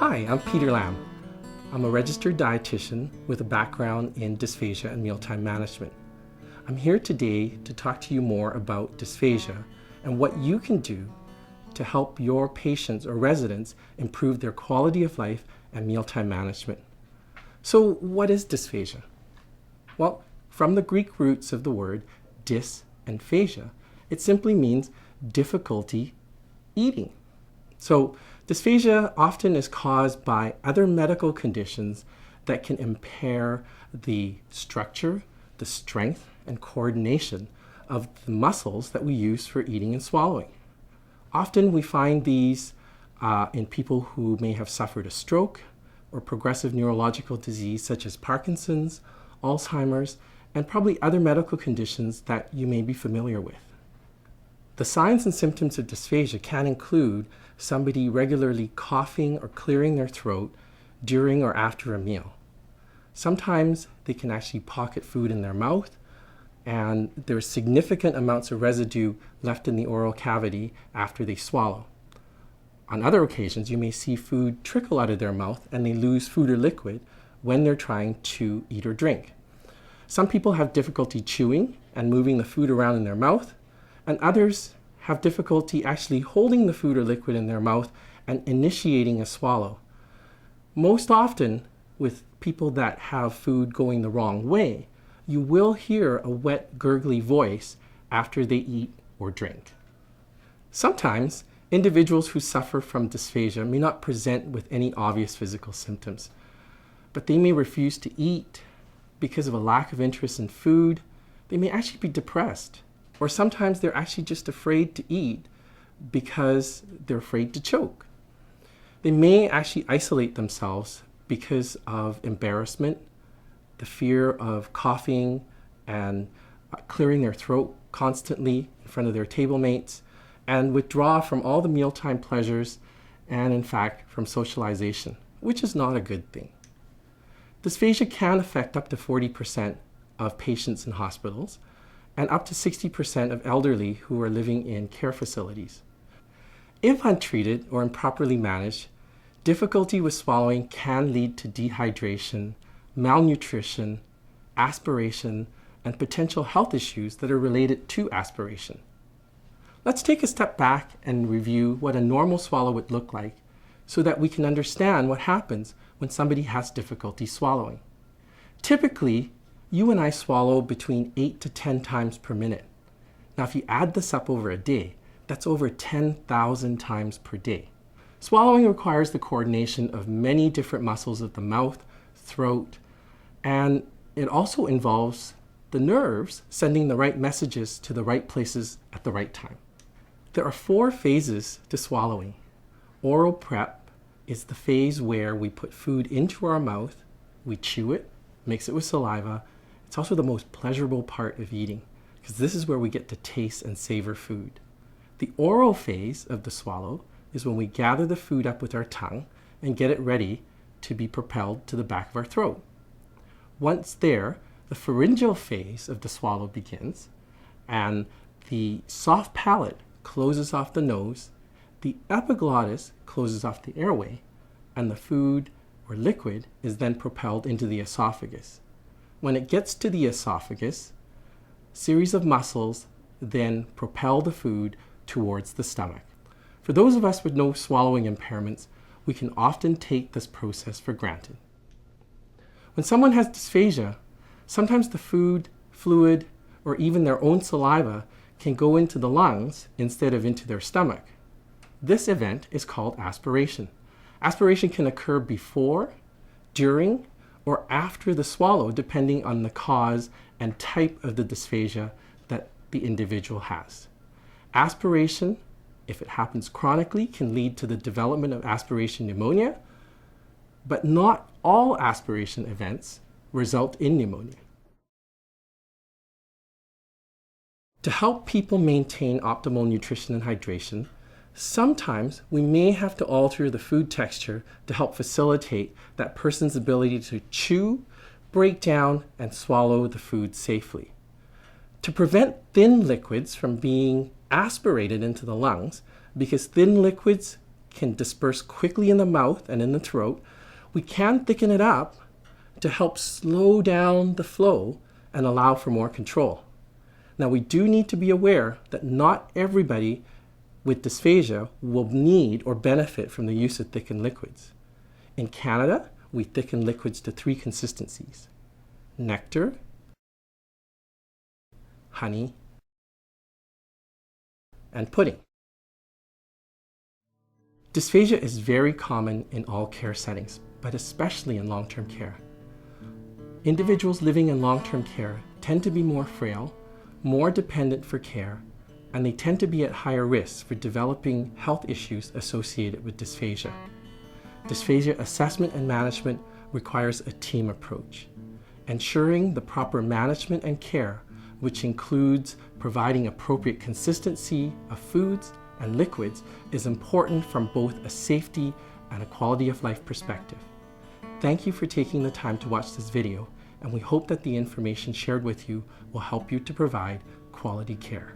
Hi, I'm Peter Lamb. I'm a registered dietitian with a background in dysphagia and mealtime management. I'm here today to talk to you more about dysphagia and what you can do to help your patients or residents improve their quality of life and mealtime management. So what is dysphagia? Well, from the Greek roots of the word dys and phagia, it simply means difficulty eating. So dysphagia often is caused by other medical conditions that can impair the structure, the strength, and coordination of the muscles that we use for eating and swallowing. Often we find these in people who may have suffered a stroke or progressive neurological disease such as Parkinson's, Alzheimer's, and probably other medical conditions that you may be familiar with. The signs and symptoms of dysphagia can include somebody regularly coughing or clearing their throat during or after a meal. Sometimes they can actually pocket food in their mouth, and there's significant amounts of residue left in the oral cavity after they swallow. On other occasions, you may see food trickle out of their mouth and they lose food or liquid when they're trying to eat or drink. Some people have difficulty chewing and moving the food around in their mouth, and others have difficulty actually holding the food or liquid in their mouth and initiating a swallow. Most often, with people that have food going the wrong way, you will hear a wet, gurgly voice after they eat or drink. Sometimes, individuals who suffer from dysphagia may not present with any obvious physical symptoms, but they may refuse to eat because of a lack of interest in food. They may actually be depressed. Or sometimes they're actually just afraid to eat because they're afraid to choke. They may actually isolate themselves because of embarrassment, the fear of coughing and clearing their throat constantly in front of their table mates, and withdraw from all the mealtime pleasures and, in fact, from socialization, which is not a good thing. Dysphagia can affect up to 40% of patients in hospitals, and up to 60% of elderly who are living in care facilities. If untreated or improperly managed, difficulty with swallowing can lead to dehydration, malnutrition, aspiration, and potential health issues that are related to aspiration. Let's take a step back and review what a normal swallow would look like so that we can understand what happens when somebody has difficulty swallowing. Typically, you and I swallow between 8 to 10 times per minute. Now, if you add this up over a day, that's over 10,000 times per day. Swallowing requires the coordination of many different muscles of the mouth, throat, and it also involves the nerves sending the right messages to the right places at the right time. There are 4 phases to swallowing. Oral prep is the phase where we put food into our mouth, we chew it, mix it with saliva. It's also the most pleasurable part of eating because this is where we get to taste and savor food. The oral phase of the swallow is when we gather the food up with our tongue and get it ready to be propelled to the back of our throat. Once there, the pharyngeal phase of the swallow begins, and the soft palate closes off the nose, the epiglottis closes off the airway, and the food or liquid is then propelled into the esophagus. When it gets to the esophagus, a series of muscles then propel the food towards the stomach. For those of us with no swallowing impairments, we can often take this process for granted. When someone has dysphagia, sometimes the food, fluid, or even their own saliva can go into the lungs instead of into their stomach. This event is called aspiration. Aspiration can occur before, during, or after the swallow, depending on the cause and type of the dysphagia that the individual has. Aspiration, if it happens chronically, can lead to the development of aspiration pneumonia, but not all aspiration events result in pneumonia. To help people maintain optimal nutrition and hydration, sometimes we may have to alter the food texture to help facilitate that person's ability to chew, break down, and swallow the food safely. To prevent thin liquids from being aspirated into the lungs, because thin liquids can disperse quickly in the mouth and in the throat, we can thicken it up to help slow down the flow and allow for more control. Now, we do need to be aware that not everybody with dysphagia will need or benefit from the use of thickened liquids. In Canada, we thicken liquids to 3 consistencies: nectar, honey, and pudding. Dysphagia is very common in all care settings, but especially in long-term care. Individuals living in long-term care tend to be more frail, more dependent for care, and they tend to be at higher risk for developing health issues associated with dysphagia. Dysphagia assessment and management requires a team approach. Ensuring the proper management and care, which includes providing appropriate consistency of foods and liquids, is important from both a safety and a quality of life perspective. Thank you for taking the time to watch this video, and we hope that the information shared with you will help you to provide quality care.